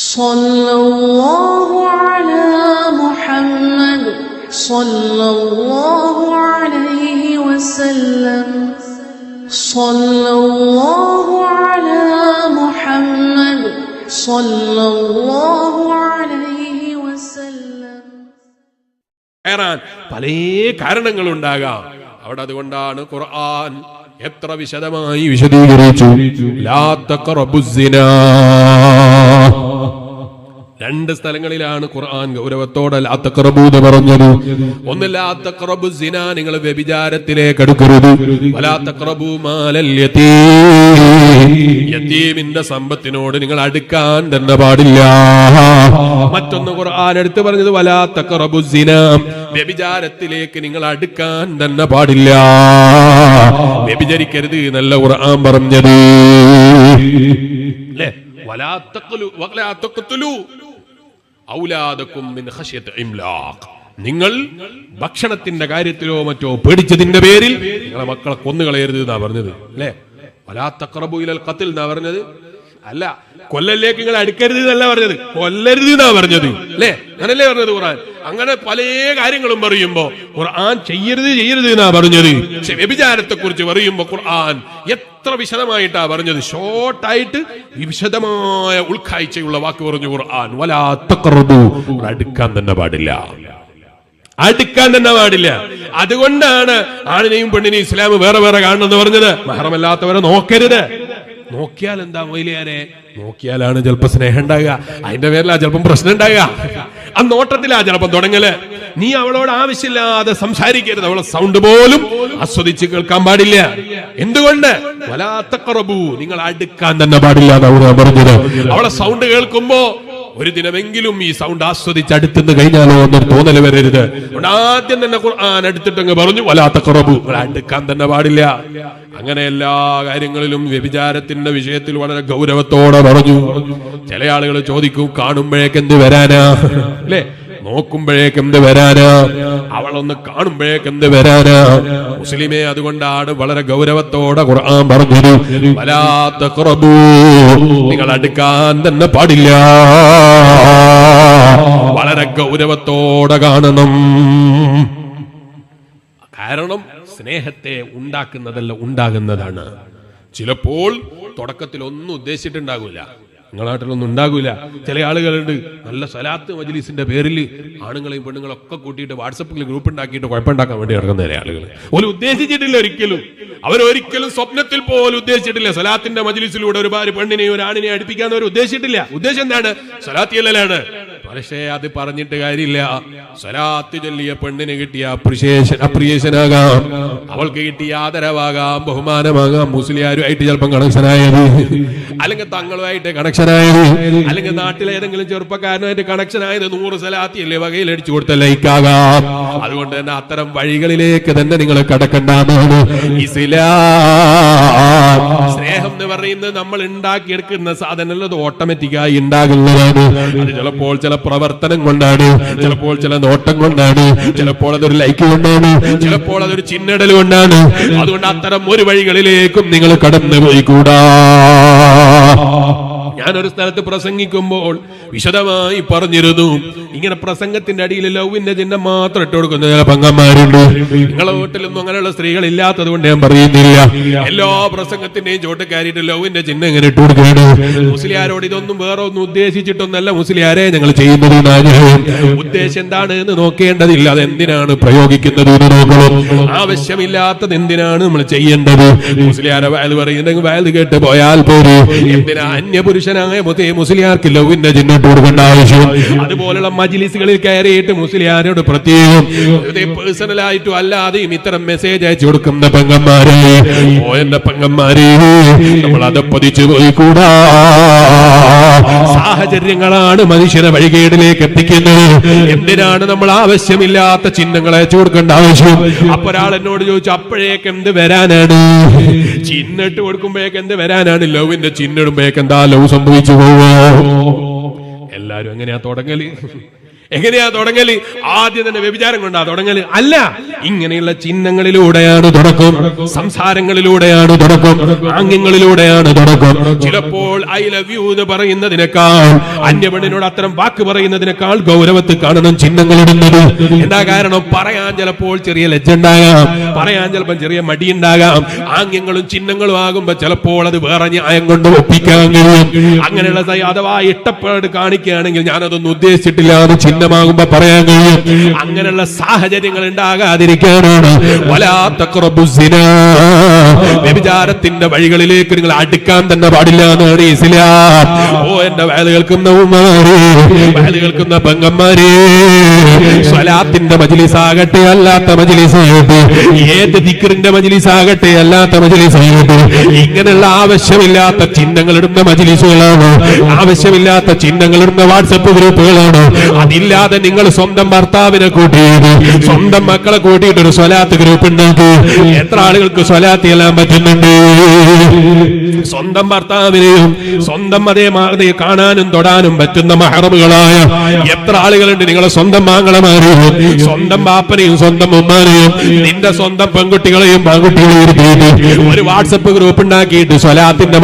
സല്ലല്ലാഹു അലാ മുഹമ്മദ് സല്ലല്ലാഹു അലൈഹി വസല്ലം. സല്ലല്ലാഹു അലാ മുഹമ്മദ് സല്ലല്ലാഹു അലൈഹി വസല്ലം. പല കാരണങ്ങളുണ്ടാകാം അവിടെ. അതുകൊണ്ടാണ് ഖുർആൻ എത്ര വിശദമായി വിശദീകരിച്ചു. ലാ തഖറബുസ്സിനാ. രണ്ട് സ്ഥലങ്ങളിലാണ് ഖുർആൻ ഗൗരവത്തോടെ ലാ തഖറബു എന്ന് പറഞ്ഞത്. ഒന്ന് ലാ തഖറബു സിന, നിങ്ങൾ വ്യഭിചാരത്തിലേക്ക് അടുക്കരുത്. വലാ തഖറബു മാലൽ യതീം, യതീമിന്റെ സമ്പത്തിനോട് നിങ്ങൾ അടുക്കാൻ തന്നെ പാടില്ല. മറ്റൊന്ന് ഖുർആൻ എടുത്തു പറഞ്ഞത് വലാ തഖറബു സിന, വ്യഭിചാരത്തിലേക്ക് നിങ്ങൾ അടുക്കാൻ തന്നെ പാടില്ല, വ്യഭിചരിക്കരുത് എന്നല്ല ഖുർആൻ പറഞ്ഞത്. അല്ലേ? വലാ തഖ്തുലു ഔലാദകും മിൻ ഖശ്യത്തി ഇംലാഖ്. നിങ്ങൾ ഭക്ഷണത്തിന്റെ കാര്യത്തിലോ മറ്റോ പേടിച്ചതിന്റെ പേരിൽ നിങ്ങളെ മക്കളെ കൊന്നുകളയരുത് എന്നാ പറഞ്ഞത്. അല്ലേ? വലാ തഖറബു ഇലൽ ഖത്ൽ എന്നാ പറഞ്ഞത്. അല്ല, കൊല്ലലിലേക്ക് നിങ്ങൾ അടുക്കരുത് എന്നല്ല പറഞ്ഞത്, കൊല്ലരുത് എന്നാ പറഞ്ഞത്. അല്ലേ? അങ്ങനല്ലേ പറഞ്ഞത് ഖുർആൻ. അങ്ങനെ പല കാര്യങ്ങളും പറയുമ്പോ ഖുർആൻ ചെയ്യരുത് എന്നാ പറഞ്ഞത്. പക്ഷെ വ്യഭിചാരത്തെ കുറിച്ച് പറയുമ്പോ ഖുർആൻ എത്ര വിശദമായിട്ടാ പറഞ്ഞത്. ഷോർട്ടായിട്ട് വിശദമായ ഉൾക്കാഴ്ചയുള്ള വാക്ക് പറഞ്ഞു ഖുർആൻ. വലാ തഖറബു, അടുക്കാൻ തന്നെ പാടില്ല, അടുക്കാൻ തന്നെ പാടില്ല. അതുകൊണ്ടാണ് ആണിനെയും പെണ്ണിനെയും ഇസ്ലാം വേറെ വേറെ കാണണമെന്ന് പറഞ്ഞത്. മഹറമല്ലാത്തവരെ നോക്കരുത്. നോക്കിയാൽ എന്താ മൊയിലിയാരെ? നോക്കിയാലാണ് ചിലപ്പോ സ്നേഹം ഉണ്ടാകുക, അതിന്റെ പേരിലാ ചിലപ്പം പ്രശ്നം ഉണ്ടാകുക, ആ നോട്ടത്തിലാ ചിലപ്പം തുടങ്ങല്. നീ അവളോട് ആവശ്യമില്ലാതെ സംസാരിക്കരുത്, അവളെ സൗണ്ട് പോലും ആസ്വദിച്ച് കേൾക്കാൻ പാടില്ല. എന്തുകൊണ്ട്? വലാ തഖറബു, നിങ്ങൾ അടുക്കാൻ തന്നെ പാടില്ല എന്നാണ് പറഞ്ഞത്. അവളെ സൗണ്ട് കേൾക്കുമ്പോ ഒരു ദിനമെങ്കിലും ഈ സൗണ്ട് ആസ്വദിച്ച് അടുത്തുനിന്ന് കഴിഞ്ഞാലോ എന്നൊരു തോന്നൽ വരരുത്. ആദ്യം തന്നെ ഖുർആൻ എടുത്തിട്ടങ്ങ് പറഞ്ഞു വലാ തഖറബു, അടുക്കാൻ തന്നെ പാടില്ല. അങ്ങനെ എല്ലാ കാര്യങ്ങളിലും വ്യഭിചാരത്തിന്റെ വിഷയത്തിൽ വളരെ ഗൗരവത്തോടെ പറഞ്ഞു. ചില ആളുകൾ ചോദിക്കും, കാണുമ്പോഴേക്ക് എന്ത് വരാനാ? അല്ലേ? നോക്കുമ്പോഴേക്ക് എന്ത് വരാനാ? അവളൊന്ന് കാണുമ്പോഴേക്ക് എന്ത് വരാനാ? മുസ്ലിമേ, അതുകൊണ്ടാണ് വളരെ ഗൗരവത്തോടെ ഖുർആൻ പറഞ്ഞത് വലാ തഖറബു, നിങ്ങൾ അടുക്കാൻ തന്നെ പാടില്ല. വളരെ ഗൗരവത്തോടെ കാണണം. കാരണം സ്നേഹത്തെ ഉണ്ടാക്കുന്നതല്ല, ഉണ്ടാകുന്നതാണ്. ചിലപ്പോൾ തുടക്കത്തിൽ ഒന്നും ഉദ്ദേശിച്ചിട്ടുണ്ടാകൂല, നിങ്ങളുടെ നാട്ടിലൊന്നും ഉണ്ടാകൂല. ചില ആളുകളുണ്ട് നല്ല സലാത്ത് മജ്ലിസിന്റെ പേരിൽ ആണുങ്ങളെയും പെണ്ണുങ്ങളെയും ഒക്കെ കൂട്ടിയിട്ട് വാട്സപ്പിൽ ഗ്രൂപ്പ് ഉണ്ടാക്കിയിട്ട് കുഴപ്പമുണ്ടാക്കാൻ വേണ്ടി നടക്കുന്ന ചില ആളുകൾ. ഒരു ഉദ്ദേശിച്ചിട്ടില്ല, ഒരിക്കലും അവരൊരിക്കലും സ്വപ്നത്തിൽ പോലും ഉദ്ദേശിച്ചിട്ടില്ല സലാത്തിന്റെ മജ്ലിസിലൂടെ ഒരു പെണ്ണിനെയും ഒരു ആണിനെയും അടുപ്പിക്കാന്ന് അവർ ഉദ്ദേശിച്ചിട്ടില്ല. ഉദ്ദേശം എന്താണ്? സലാത്ത് ചെല്ലലാണ്. പക്ഷേ അത് പറഞ്ഞിട്ട് കാര്യമില്ല. സലാത്ത് ചൊല്ലിയ പെണ്ണിന് കിട്ടിയ അപ്രിയേഷനാകാം, അവൾക്ക് കിട്ടിയ ആദരവാകാം, ബഹുമാനമാകാം, മുസ്ലിയാരുമായിട്ട് ചിലപ്പം കണക്ഷനായത്, അല്ലെങ്കിൽ തങ്ങളുമായിട്ട് കണക്ഷനായത്, അല്ലെങ്കിൽ നാട്ടിലേതെങ്കിലും ചെറുപ്പക്കാരനുമായിട്ട് കണക്ഷനായത് 100 സലാത്തിയല്ലേ വകയിൽ അടിച്ചു കൊടുത്ത ലൈക്കാകാം. അതുകൊണ്ട് തന്നെ അത്തരം വഴികളിലേക്ക് തന്നെ നിങ്ങൾ കടക്കണ്ടാമാണ്. ഇസ്ലാം സ്നേഹം എന്ന് പറയുന്നത് നമ്മൾ ഉണ്ടാക്കിയെടുക്കുന്ന സാധനമല്ല, അത് ഓട്ടോമാറ്റിക്കായി ഉണ്ടാകുന്നതാണ്. അത് ചിലപ്പോൾ ചില പ്രവർത്തനം കൊണ്ടാണ്, ചിലപ്പോൾ ചില നോട്ടം കൊണ്ടാണ്, ചിലപ്പോൾ അതൊരു ലൈക്ക് കൊണ്ടാണ്, ചിലപ്പോൾ അതൊരു ചിഹ്നടൽ കൊണ്ടാണ്. അതുകൊണ്ട് അത്തരം ഒരു വഴികളിലേക്കും നിങ്ങൾ കടന്നു പോയിക്കൂടാ. ഞാനൊരു സ്ഥലത്ത് പ്രസംഗിക്കുമ്പോൾ വിശദമായി പറഞ്ഞിരുന്നു, ഇങ്ങനെ പ്രസംഗത്തിന്റെ അടിയിൽ ലവിന്റെ ചിഹ്നം മാത്രം ഇട്ട് കൊടുക്കുന്ന ചില പങ്കന്മാരുണ്ട്. നിങ്ങളെ വീട്ടിലൊന്നും അങ്ങനെയുള്ള സ്ത്രീകൾ ഇല്ലാത്തത് കൊണ്ട് ഞാൻ പറയുന്നില്ല. എല്ലാ പ്രസംഗത്തിന്റെയും ചോട്ടക്കാരിട്ട് ലവിന്റെ ചിഹ്നം ഇങ്ങനെ ഇട്ട് കൊടുക്കുകയാണ്. മുസ്ലിയാരോട് ഇതൊന്നും വേറെ ഒന്നും ഉദ്ദേശിച്ചിട്ടൊന്നല്ല മുസ്ലിയാരെ ഞങ്ങൾ ചെയ്യുന്നത്. ഉദ്ദേശം എന്താണ് എന്ന് നോക്കേണ്ടതില്ല, അതെന്തിനാണ് പ്രയോഗിക്കുന്നത് എന്ന് നോക്കണം. ആവശ്യമില്ലാത്തത് എന്തിനാണ് നമ്മൾ ചെയ്യേണ്ടത്? മുസ്ലിയാരെ വയൽ പറയുന്നെങ്കിൽ വയൽ കേട്ട് പോയാൽ പോലും എന്തിനാ അന്യപുരുഷനായ മുസ്ലിയാർക്ക് ലവിന്റെ ചിഹ്നം ഇട്ട് കൊടുക്കേണ്ട ആവശ്യം? അതുപോലുള്ള മജ്ലിസുകളിൽ കയറിയിട്ട് മുസ്ലിയാരോട് പ്രത്യേകം പേഴ്സണലായിട്ടും അല്ലാതെയും ഇത്തരം മെസ്സേജ് അയച്ചു കൊടുക്കുന്ന പെങ്ങന്മാരെ, എന്റെ പെങ്ങന്മാരെ, നമ്മൾ അതപ്പതിച്ചു പോയിക്കൂടാ. സാഹചര്യങ്ങളാണ് മനുഷ്യനെ വഴികേടിലേക്ക് എത്തിക്കുന്നത്. എന്തിനാണ് നമ്മൾ ആവശ്യമില്ലാത്ത ചിഹ്നങ്ങൾ അയച്ചു കൊടുക്കേണ്ട ആവശ്യം? അപ്പൊ ഒരാൾ എന്നോട് ചോദിച്ചു, അപ്പോഴേക്ക് എന്ത് വരാനാണ്? ചിഹ്നിട്ട് കൊടുക്കുമ്പോഴേക്ക് എന്ത് വരാനാണ്? ലവിന്റെ ചിഹ്നിടുമ്പോഴേക്ക് എന്താ ലവ് സംഭവിച്ചു പോവോ? എല്ലാരും എങ്ങനെയാ തുടങ്ങല്? എങ്ങനെയാ തുടങ്ങല്? ആദ്യം തന്നെ വ്യഭിചാരം കൊണ്ടാ തുടങ്ങല്? അല്ല, ഇങ്ങനെയുള്ള ചിഹ്നങ്ങളിലൂടെയാണ് തുടക്കം, സംസാരങ്ങളിലൂടെയാണ് തുടക്കം, ആംഗ്യങ്ങളിലൂടെയാണ് തുടക്കം. ചിലപ്പോൾ ഐ ലവ് യു എന്ന് പറയുന്നതിനേക്കാൾ, അന്യപെണ്ണിനോട് അത്തരം വാക്ക് പറയുന്നതിനേക്കാൾ ഗൗരവത്തിൽ കാണണം ചിഹ്നങ്ങളിടുന്നത്. എന്താ കാരണം? പറയാൻ ചിലപ്പോൾ ചെറിയ ലജ്ജ ഉണ്ടാകാം, പറയാൻ ചിലപ്പോൾ ചെറിയ മടി ഉണ്ടാകാം. ആംഗ്യങ്ങളും ചിഹ്നങ്ങളും ആകുമ്പോ ചിലപ്പോൾ അത് വേറെ ന്യായം കൊണ്ട് ഒപ്പിക്കാൻ കഴിയും. അങ്ങനെയുള്ള അഥവാ ഇഷ്ടപ്പാട് കാണിക്കുകയാണെങ്കിൽ ഞാനതൊന്നും ഉദ്ദേശിച്ചിട്ടില്ല എന്ന് ചിഹ്നമാകുമ്പോ പറയാൻ കഴിയും. അങ്ങനെയുള്ള സാഹചര്യങ്ങൾ ഉണ്ടാകാതിരിക്കാനാണ് വലാ തഖ്റബു സിനാ, വ്യഭിചാരത്തിന്റെ വഴികളിലേക്ക് നിങ്ങൾ അടുക്കാൻ തന്നെ പാടില്ല എന്നാണ് ഇസ്ലാം. ഓ എന്റെ വയല് കേൾക്കുന്ന ഉമ്മമാരെ, വയല് കേൾക്കുന്ന പെങ്ങന്മാരെ, സ്വലാത്തിന്റെ മജ്ലിസാകട്ടെ അല്ലാത്ത മജ്ലിസാകട്ടെ, ഏത് ദിക്റിന്റെ മജ്ലിസാകട്ടെ അല്ലാത്ത മജ്ലിസാകട്ടെ, ഇങ്ങനെയുള്ള ആവശ്യമില്ലാത്ത ചിഹ്നങ്ങൾ ഇടുന്ന മജ്ലിസുകളാണ്, ആവശ്യമില്ലാത്ത ചിഹ്നങ്ങൾ ഇടുന്ന വാട്സപ്പ് ഗ്രൂപ്പുകളാണ്. അതില്ലാതെ നിങ്ങൾ സ്വന്തം ഭർത്താവിനെ കൂട്ടിയിട്ട്, സ്വന്തം മക്കളെ കൂട്ടിയിട്ട് ഒരു സ്വലാത്ത് ഗ്രൂപ്പ് ഉണ്ടാക്കി. എത്ര ആളുകൾക്ക് സ്വലാത്ത് ചെല്ലാൻ പറ്റുന്നുണ്ട്? സ്വന്തം ഭർത്താവിനെയും സ്വന്തം അതേ കാണാനും തൊടാനും പറ്റുന്ന മഹറമുകളായ എത്ര ആളുകളുണ്ട്? നിങ്ങളെ സ്വന്തം മാങ്ങളമാരെയും സ്വന്തം ബാപ്പനെയും സ്വന്തം ഉമ്മാനെയും നിന്റെ സ്വന്തം പെൺകുട്ടികളെയും ആൺകുട്ടികളെയും ഒരു വാട്സപ്പ് ഗ്രൂപ്പ് ഉണ്ടാക്കിയിട്ട് സ്വലാത്തിന്റെ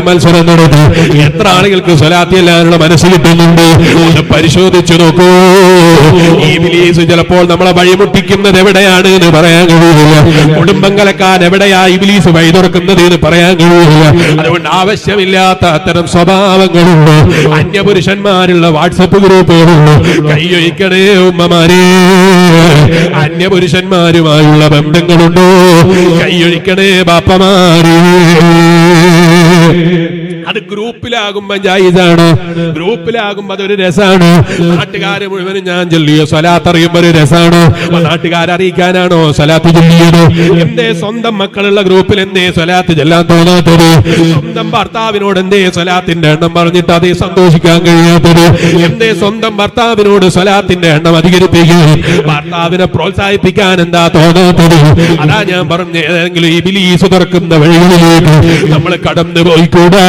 മത്സരം നടത്തി എത്ര ആളുകൾക്ക് സ്വലാത്തി എല്ലാവരുടെ മനസ്സ് കിട്ടുന്നുണ്ട്? അത് പരിശോധിച്ചു നോക്കൂ. ഇബ്ലീസ് ചിലപ്പോൾ നമ്മളെ വഴിമുട്ടിക്കുന്നത് എവിടെയാണ് എന്ന് പറയാൻ കഴിയില്ല. കുടുംബം കലക്കാൻ എവിടെയാ ഇബ്ലീസ് വഴി തുറക്കുന്നത് എന്ന് പറയാൻ കഴിയില്ല. അതുകൊണ്ട് ആവശ്യമില്ലാത്ത അത്തരം സ്വഭാവങ്ങളുണ്ട്, അന്യപുരുഷന്മാരുള്ള വാട്സപ്പ് ഗ്രൂപ്പുകളുണ്ട്. കൈയൊഴിക്കണേ ഉമ്മമാരെ, അന്യപുരുഷന്മാരുമായുള്ള ബന്ധങ്ങളുണ്ടോ? കൈയൊഴിക്കണേ ബാപ്പമാരെ. അത് ഗ്രൂപ്പിലാകുമ്പോ ജായിസാണ്, ഗ്രൂപ്പിലാകുമ്പോ അതൊരു രസാണ്. നാട്ടുകാരെ മുഴുവനും ഞാൻ ചൊല്ലിയോ സ്വലാത്ത് അറിയുമ്പോ ഒരു രസാണ്. നാട്ടുകാരെ അറിയിക്കാനാണോ സ്വലാത്ത് ചൊല്ലിയത്? എന്തേ സ്വന്തം മക്കളുള്ള ഗ്രൂപ്പിൽ എന്തേ സ്വലാത്ത് ചെല്ലാൻ തോന്നാത്തത്? സ്വന്തം ഭർത്താവിനോട് എന്തേ സ്വലാത്തിന്റെ എണ്ണം പറഞ്ഞിട്ട് അതേ സന്തോഷിക്കാൻ കഴിയാത്തത്? എന്തേ സ്വന്തം ഭർത്താവിനോട് സ്വലാത്തിന്റെ എണ്ണം അധികരിപ്പിക്കാൻ, ഭർത്താവിനെ പ്രോത്സാഹിപ്പിക്കാൻ എന്താ തോന്നാത്തത്? അതാ ഞാൻ പറഞ്ഞ ഏതെങ്കിലും ഇബ്ലീസ് തുറക്കുന്ന വഴികളിലേക്ക് നമ്മൾ കടന്നു പോയിക്കൂടാ.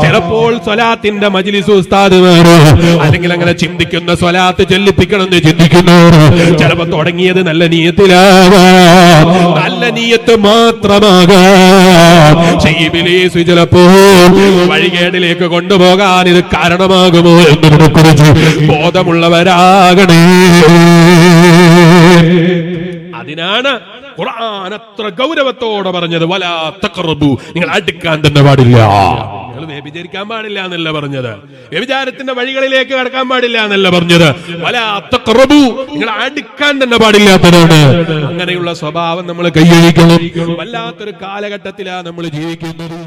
ചിലപ്പോൾ സ്വലാത്തിന്റെ മജ്ലിസ് ഉസ്താദുമാരോ അല്ലെങ്കിൽ അങ്ങനെ ചിന്തിക്കുന്ന സ്വലാത്ത് ചൊല്ലിപ്പിക്കണം എന്ന് ചിന്തിക്കുന്നവരോ ചിലപ്പോ തുടങ്ങിയത് നല്ല നീയത്തിലാവാം, നല്ല നീയത്ത് മാത്രമാകാം. ഇബ്ലീസ് ചിലപ്പോൾ വഴികേടിലേക്ക് കൊണ്ടുപോകാൻ ഇത് കാരണമാകുമോ എന്നതിനെ കുറിച്ച് ബോധമുള്ളവരാകണേ. അതിനാണ് ഖുർആൻ അത്ര ഗൗരവത്തോടെ പറഞ്ഞത് വലാ തഖറബു, നിങ്ങൾ അടുക്കാൻ തന്നെ പാടില്ല. നിങ്ങൾ വ്യഭിചരിക്കാൻ പാടില്ല എന്നല്ല പറഞ്ഞത്, വ്യഭിചാരത്തിന്റെ വഴികളിലേക്ക് കടക്കാൻ പാടില്ല എന്നല്ല പറഞ്ഞത്. വലാ തഖറബു, നിങ്ങൾ അടുക്കാൻ തന്നെ പാടില്ലാത്തതാണ്. അങ്ങനെയുള്ള സ്വഭാവം നമ്മൾ കൈയൊഴിക്കണം. വല്ലാത്തൊരു കാലഘട്ടത്തിലാണ് നമ്മൾ ജീവിക്കുന്നത്.